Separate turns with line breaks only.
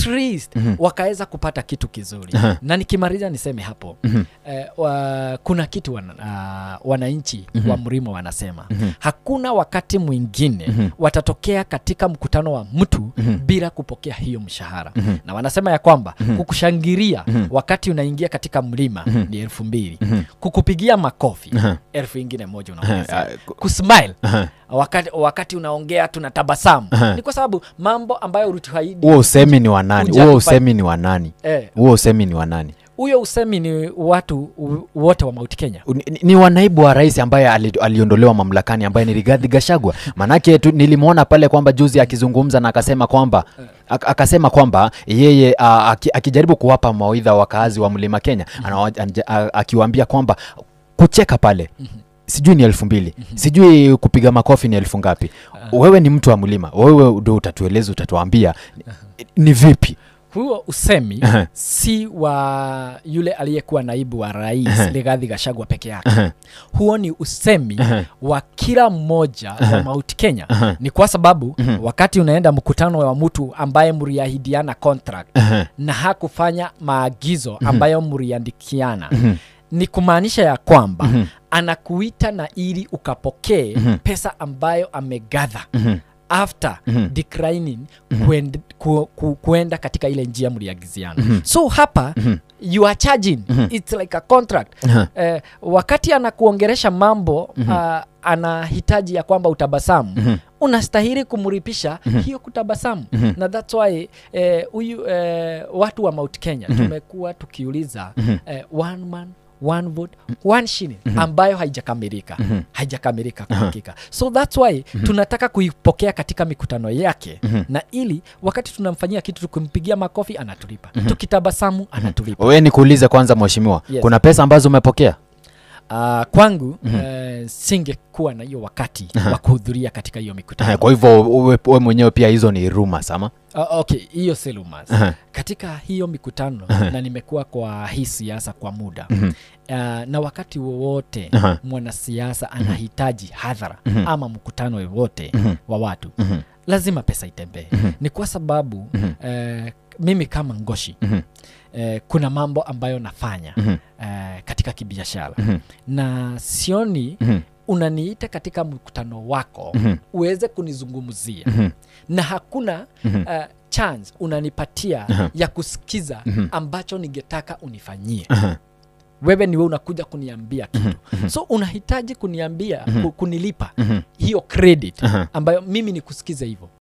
least wakaeza kupata kitu kizuri. Na nikimaliza niseme hapo, kuna kitu wananchi wa Mlima wanasema, hakuna wakati mwingine watatokea katika mkutano wa mtu bila kupokea hiyo mshahara. Na wanasema ya kwamba kukushangilia wakati unaingia katika mlima ni 2,000, kukupigia makofi 1,000 unaongeza, kusmile wakati unaongea tunatabasamu, ni kwa sababu mambo ambayo ulituahidi.
Huo usemi ni wa nani? Huo usemi ni wa nani? Huo usemi ni wa nani?
Huyo usemi ni watu wote wa Mount Kenya.
Ni wa naibu wa rais ambaye aliondolewa mamlakani, ambaye ni Rigathi Gachagua. Manake nilimuona pale kwamba juzi akizungumza na akasema kwamba yeye akijaribu kuwapa mawaidha wakazi wa Mlima Kenya, akiwaambia kwamba kucheka pale sijui ni 2,000, sijui kupiga makofi ni 1,000 ngapi. Wewe ni mtu wa mlima, wewe ndio utatueleza, utatuambia ni vipi.
Huo usemi si wa yule aliyekuwa naibu wa rais Rigathi Gachagua peke yake. Huo ni usemi wa kila mmoja wa Mount Kenya. Ni kwa sababu wakati unaenda mkutano wa mtu ambaye mliahidiana contract na hakufanya maagizo ambayo mliandikiana, ni kumaanisha ya kwamba anakuita na ili ukapokee pesa ambayo amegather after declining kuenda katika ile njia mliagiziana. So hapa you are charging, it's like a contract. Wakati anakuongeresha mambo anahitaji ya kwamba utabasamu, unastahili kumlipisha hiyo kutabasamu. Na that's why watu wa Mount Kenya tumekuwa tukiuliza one man one vote, one shilling ambayo haijakamilika. Haijakamilika kwa hakika. So that's why tunataka kuipokea katika mikutano yake, na ili wakati tunamfanyia kitu tukimpigia makofi anatulipa. Tukitabasamu anatulipa.
Wewe nikuulize kwanza mheshimiwa, kuna pesa ambazo umepokea?
Kwangu singekuwa na hiyo wakati wa kuhudhuria katika hiyo mikutano.
Kwa hivyo wewe mwenyewe pia hizo ni rumors ama?
Okay, hiyo si rumors. Katika hiyo mikutano na nimekuwa kwa hii siasa kwa muda. Na wakati wowote mwanasiasa anahitaji hadhara ama mkutano wote wa watu, lazima pesa itembee. Ni kwa sababu mimi kama Ngoshi kuna mambo ambayo nafanya katika kibiashara, na sioni unaniita katika mkutano wako uweze kunizungumzia na hakuna chance unanipatia ya kusikiza ambacho ningetaka unifanyie. Wewe ni wewe unakuja kuniambia kitu. So unahitaji kuniambia kunilipa hiyo credit ambayo mimi nikusikize hivyo.